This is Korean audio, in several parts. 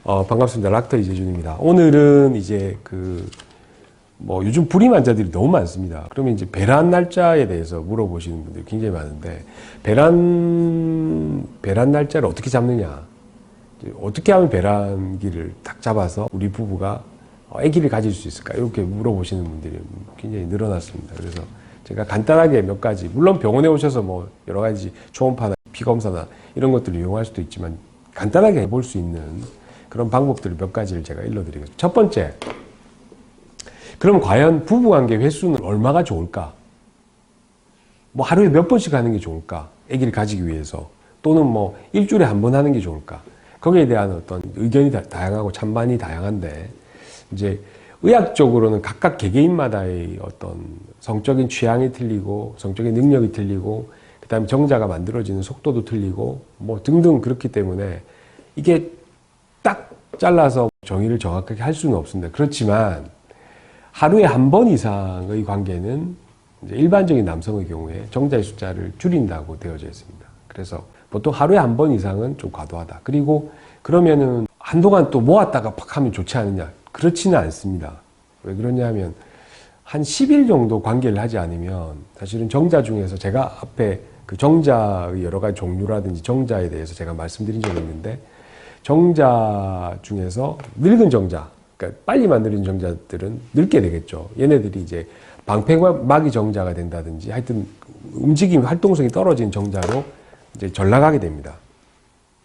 반갑습니다. 락터 이재준입니다. 오늘은 이제 요즘 불임 환자들이 너무 많습니다. 그러면 이제 배란 날짜에 대해서 물어보시는 분들이 굉장히 많은데, 배란 날짜를 어떻게 잡느냐. 어떻게 하면 배란기를 딱 잡아서 우리 부부가 아기를 가질 수 있을까? 이렇게 물어보시는 분들이 굉장히 늘어났습니다. 그래서 제가 간단하게 몇 가지, 물론 병원에 오셔서 뭐 여러 가지 초음파나 피검사나 이런 것들을 이용할 수도 있지만, 간단하게 해볼 수 있는 그런 방법들 몇 가지를 제가 일러드리겠습니다. 첫 번째, 그럼 과연 부부관계 횟수는 얼마가 좋을까? 뭐 하루에 몇 번씩 하는 게 좋을까? 아기를 가지기 위해서. 또는 뭐 일주일에 한 번 하는 게 좋을까? 거기에 대한 어떤 의견이 다양하고 찬반이 다양한데, 이제 의학적으로는 각각 개개인마다의 어떤 성적인 취향이 틀리고, 성적인 능력이 틀리고, 그 다음에 정자가 만들어지는 속도도 틀리고, 뭐 등등 그렇기 때문에 이게 딱 잘라서 정의를 정확하게 할 수는 없습니다. 그렇지만 하루에 한 번 이상의 관계는 이제 일반적인 남성의 경우에 정자의 숫자를 줄인다고 되어져 있습니다. 그래서 보통 하루에 한 번 이상은 좀 과도하다. 그리고 그러면은 한동안 또 모았다가 팍 하면 좋지 않느냐? 그렇지는 않습니다. 왜 그러냐면 한 10일 정도 관계를 하지 않으면 사실은 정자 중에서 제가 앞에 그 정자의 여러 가지 종류라든지 정자에 대해서 제가 말씀드린 적이 있는데, 정자 중에서 늙은 정자, 그러니까 빨리 만들어진 정자들은 늙게 되겠죠. 얘네들이 이제 방패막이 정자가 된다든지 하여튼 움직임, 활동성이 떨어진 정자로 이제 전락하게 됩니다.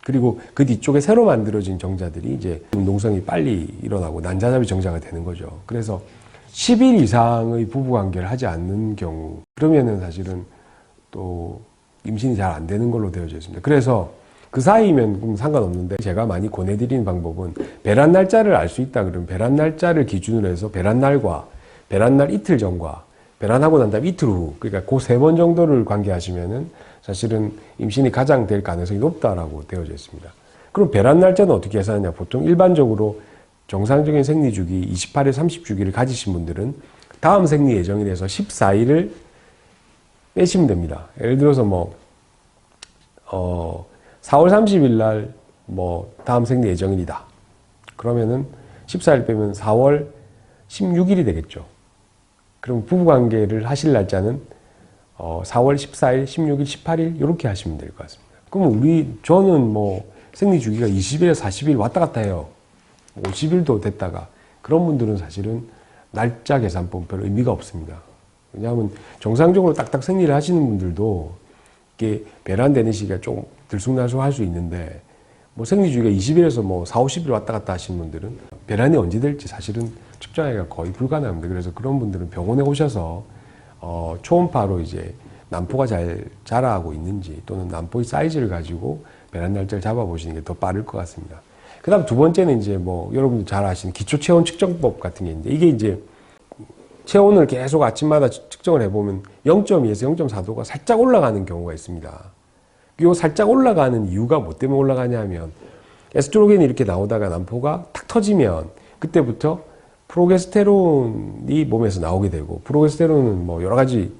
그리고 그 뒤쪽에 새로 만들어진 정자들이 이제 운동성이 빨리 일어나고 난자잡이 정자가 되는 거죠. 그래서 10일 이상의 부부관계를 하지 않는 경우, 그러면은 사실은 또 임신이 잘 안 되는 걸로 되어져 있습니다. 그래서 그 사이면 상관없는데, 제가 많이 권해드리는 방법은 배란 날짜를 알 수 있다 그러면 배란 날짜를 기준으로 해서 배란 날과 배란 날 이틀 전과 배란하고 난 다음 이틀 후, 그러니까 그 세 번 정도를 관계하시면은 사실은 임신이 가장 될 가능성이 높다라고 되어져 있습니다. 그럼 배란 날짜는 어떻게 계산하냐? 보통 일반적으로 정상적인 생리주기 28에서 30주기를 가지신 분들은 다음 생리 예정일에서 14일을 빼시면 됩니다. 예를 들어서 4월 30일 날 다음 생리 예정일이다. 그러면은 14일 빼면 4월 16일이 되겠죠. 그럼 부부관계를 하실 날짜는 4월 14일, 16일, 18일 이렇게 하시면 될 것 같습니다. 그러면 저는 생리 주기가 20일에서 40일 왔다 갔다 해요. 50일도 됐다가. 그런 분들은 사실은 날짜 계산법 별 의미가 없습니다. 왜냐하면 정상적으로 딱딱 생리를 하시는 분들도 이게 배란되는 시기가 좀 들쑥날쑥할 수 있는데, 생리 주기가 20일에서 4, 50일 왔다 갔다 하시는 분들은 배란이 언제 될지 사실은 측정하기가 거의 불가능합니다. 그래서 그런 분들은 병원에 오셔서 초음파로 이제 난포가 잘 자라고 있는지, 또는 난포의 사이즈를 가지고 배란 날짜를 잡아보시는 게 더 빠를 것 같습니다. 그 다음 두 번째는 이제 여러분들 잘 아시는 기초 체온 측정법 같은 게 있는데, 이게 이제 체온을 계속 아침마다 측정을 해보면 0.2에서 0.4도가 살짝 올라가는 경우가 있습니다. 이 살짝 올라가는 이유가 뭐 때문에 올라가냐면, 에스트로겐이 이렇게 나오다가 난포가 탁 터지면 그때부터 프로게스테론이 몸에서 나오게 되고, 프로게스테론은 여러 가지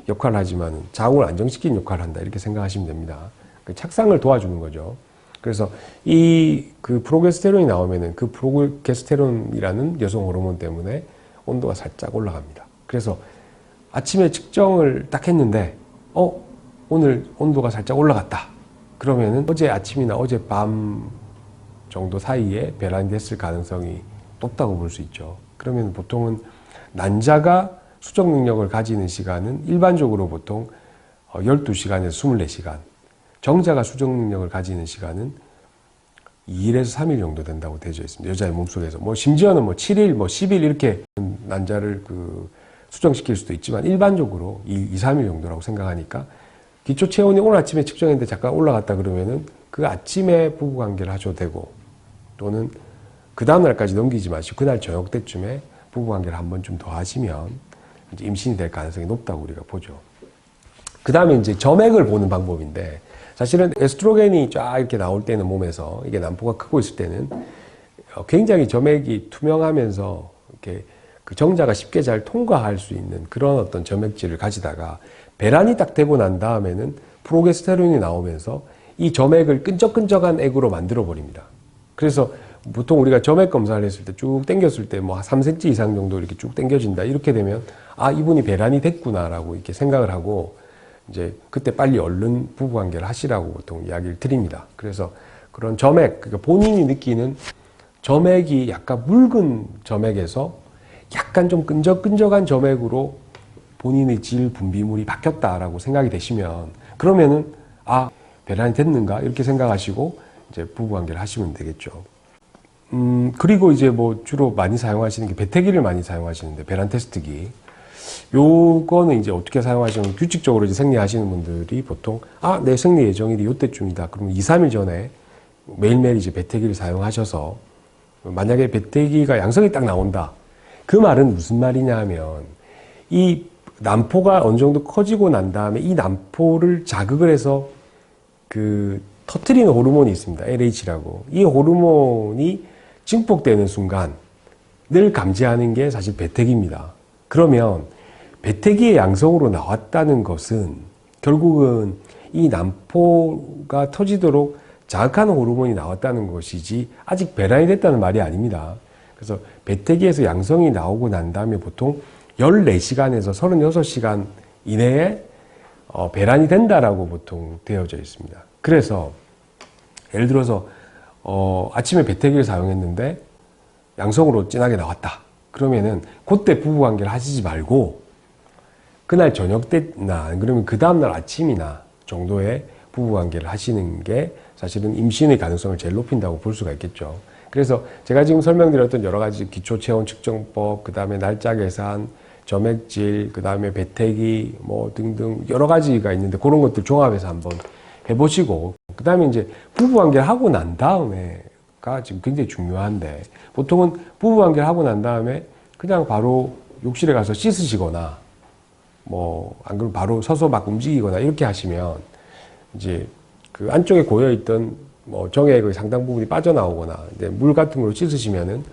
역할을 하지만 자궁을 안정시키는 역할을 한다, 이렇게 생각하시면 됩니다. 그 착상을 도와주는 거죠. 그래서 그 프로게스테론이 나오면은 그 프로게스테론이라는 여성 호르몬 때문에 온도가 살짝 올라갑니다. 그래서 아침에 측정을 딱 했는데, 오늘 온도가 살짝 올라갔다. 그러면은 어제 아침이나 어제 밤 정도 사이에 배란이 됐을 가능성이 높다고 볼 수 있죠. 그러면 보통은 난자가 수정 능력을 가지는 시간은 일반적으로 보통 12시간에서 24시간, 정자가 수정 능력을 가지는 시간은 2일에서 3일 정도 된다고 되어져 있습니다. 여자의 몸속에서. 심지어는 7일, 10일 이렇게 난자를 수정시킬 수도 있지만, 일반적으로 2, 3일 정도라고 생각하니까, 기초 체온이 오늘 아침에 측정했는데 잠깐 올라갔다 그러면은 그 아침에 부부관계를 하셔도 되고, 또는 그 다음날까지 넘기지 마시고 그날 저녁 때쯤에 부부관계를 한 번쯤 더 하시면 이제 임신이 될 가능성이 높다고 우리가 보죠. 그 다음에 이제 점액을 보는 방법인데, 사실은 에스트로겐이 쫙 이렇게 나올 때는 몸에서, 이게 난포가 크고 있을 때는 굉장히 점액이 투명하면서 이렇게 그 정자가 쉽게 잘 통과할 수 있는 그런 어떤 점액질을 가지다가, 배란이 딱 되고 난 다음에는 프로게스테론이 나오면서 이 점액을 끈적끈적한 액으로 만들어 버립니다. 그래서 보통 우리가 점액 검사를 했을 때 쭉 당겼을 때 뭐 3cm 이상 정도 이렇게 쭉 당겨진다. 이렇게 되면 아, 이분이 배란이 됐구나라고 이렇게 생각을 하고 이제 그때 빨리 얼른 부부관계를 하시라고 보통 이야기를 드립니다. 그래서 그런 점액, 그러니까 본인이 느끼는 점액이 약간 묽은 점액에서 약간 좀 끈적끈적한 점액으로 본인의 질 분비물이 바뀌었다라고 생각이 되시면 그러면은 아, 배란이 됐는가 이렇게 생각하시고 이제 부부관계를 하시면 되겠죠. 그리고 이제 뭐 주로 많이 사용하시는 게 배태기를 많이 사용하시는데 배란 테스트기. 요거는 이제 어떻게 사용하시면 규칙적으로 이제 생리하시는 분들이 보통 아, 내 생리 예정일이 요때쯤이다. 그러면 2, 3일 전에 매일매일 이제 배태기를 사용하셔서 만약에 배태기가 양성이 딱 나온다. 그 말은 무슨 말이냐 하면 이 난포가 어느 정도 커지고 난 다음에 이 난포를 자극을 해서 그 터트리는 호르몬이 있습니다. LH라고. 이 호르몬이 증폭되는 순간 늘 감지하는 게 사실 배태기입니다. 그러면 배태기의 양성으로 나왔다는 것은 결국은 이 난포가 터지도록 자극하는 호르몬이 나왔다는 것이지 아직 배란이 됐다는 말이 아닙니다. 그래서 배태기에서 양성이 나오고 난 다음에 보통 14시간에서 36시간 이내에 배란이 된다라고 보통 되어져 있습니다. 그래서 예를 들어서 아침에 배태기를 사용했는데 양성으로 진하게 나왔다. 그러면은 그때 부부관계를 하시지 말고 그날 저녁 때나 그러면 그 다음날 아침이나 정도에 부부관계를 하시는 게 사실은 임신의 가능성을 제일 높인다고 볼 수가 있겠죠. 그래서 제가 지금 설명드렸던 여러 가지 기초체온 측정법, 그 다음에 날짜 계산, 점액질, 그 다음에 배태기 뭐 등등 여러 가지가 있는데 그런 것들 종합해서 한번 해보시고 그 다음에 이제 부부관계를 하고 난 다음에가 지금 굉장히 중요한데 보통은 부부관계를 하고 난 다음에 그냥 바로 욕실에 가서 씻으시거나 뭐 안 그러면 바로 서서 막 움직이거나 이렇게 하시면 이제 그 안쪽에 고여있던 뭐 정액의 상당 부분이 빠져나오거나 이제 물 같은 걸로 씻으시면은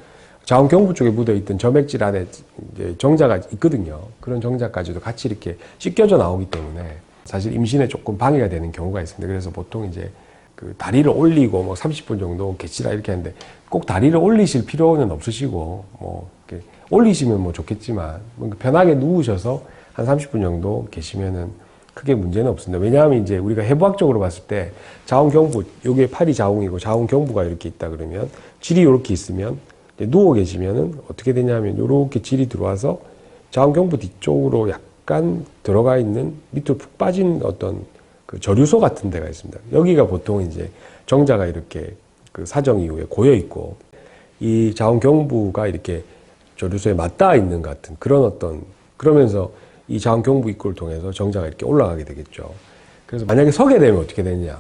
자궁경부 쪽에 묻어있던 점액질 안에 이제 정자가 있거든요. 그런 정자까지도 같이 이렇게 씻겨져 나오기 때문에 사실 임신에 조금 방해가 되는 경우가 있습니다. 그래서 보통 이제 그 다리를 올리고 뭐 30분 정도 계시라 이렇게 하는데 꼭 다리를 올리실 필요는 없으시고 뭐 이렇게 올리시면 뭐 좋겠지만 편하게 누우셔서 한 30분 정도 계시면은 크게 문제는 없습니다. 왜냐하면 이제 우리가 해부학적으로 봤을 때 자궁경부, 요게 팔이 자궁이고 자궁경부가 이렇게 있다 그러면 질이 이렇게 있으면 누워 계시면은 어떻게 되냐면 이렇게 질이 들어와서 자궁경부 뒤쪽으로 약간 들어가 있는 밑으로 푹 빠진 어떤 그 저류소 같은 데가 있습니다. 여기가 보통 이제 정자가 이렇게 그 사정 이후에 고여 있고 이 자궁경부가 이렇게 저류소에 맞닿아 있는 것 같은 그런 어떤 그러면서 이 자궁경부 입구를 통해서 정자가 이렇게 올라가게 되겠죠. 그래서 만약에 서게 되면 어떻게 되느냐.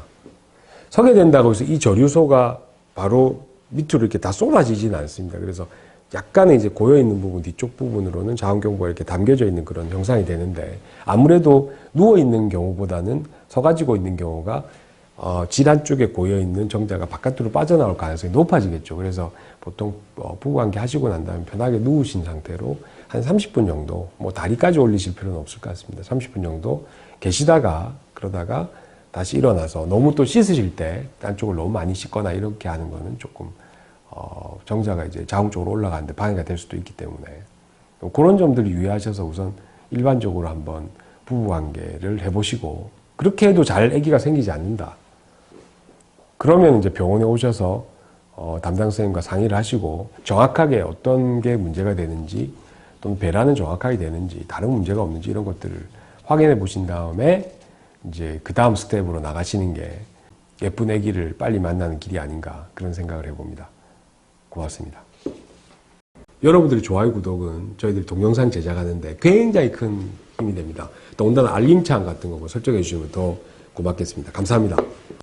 서게 된다고 해서 이 저류소가 바로 밑으로 이렇게 다 쏟아지지는 않습니다. 그래서 약간의 이제 고여있는 부분, 뒤쪽 부분으로는 자궁경부가 이렇게 담겨져 있는 그런 형상이 되는데 아무래도 누워있는 경우보다는 서가지고 있는 경우가 질 안쪽에 고여있는 정자가 바깥으로 빠져나올 가능성이 높아지겠죠. 그래서 보통 부부관계 하시고 난 다음에 편하게 누우신 상태로 한 30분 정도, 뭐 다리까지 올리실 필요는 없을 것 같습니다. 30분 정도 계시다가 그러다가 다시 일어나서 너무 또 씻으실 때 안쪽을 너무 많이 씻거나 이렇게 하는 거는 조금 정자가 이제 자궁 쪽으로 올라가는데 방해가 될 수도 있기 때문에 그런 점들을 유의하셔서 우선 일반적으로 한번 부부관계를 해보시고 그렇게 해도 잘 아기가 생기지 않는다. 그러면 이제 병원에 오셔서 담당 선생님과 상의를 하시고 정확하게 어떤 게 문제가 되는지 또는 배란은 정확하게 되는지 다른 문제가 없는지 이런 것들을 확인해 보신 다음에 이제 그 다음 스텝으로 나가시는 게 예쁜 아기를 빨리 만나는 길이 아닌가 그런 생각을 해봅니다. 고맙습니다. 여러분들의 좋아요, 구독은 저희들이 동영상 제작하는데 굉장히 큰 힘이 됩니다. 더군다나 알림창 같은 거 설정해 주시면 더 고맙겠습니다. 감사합니다.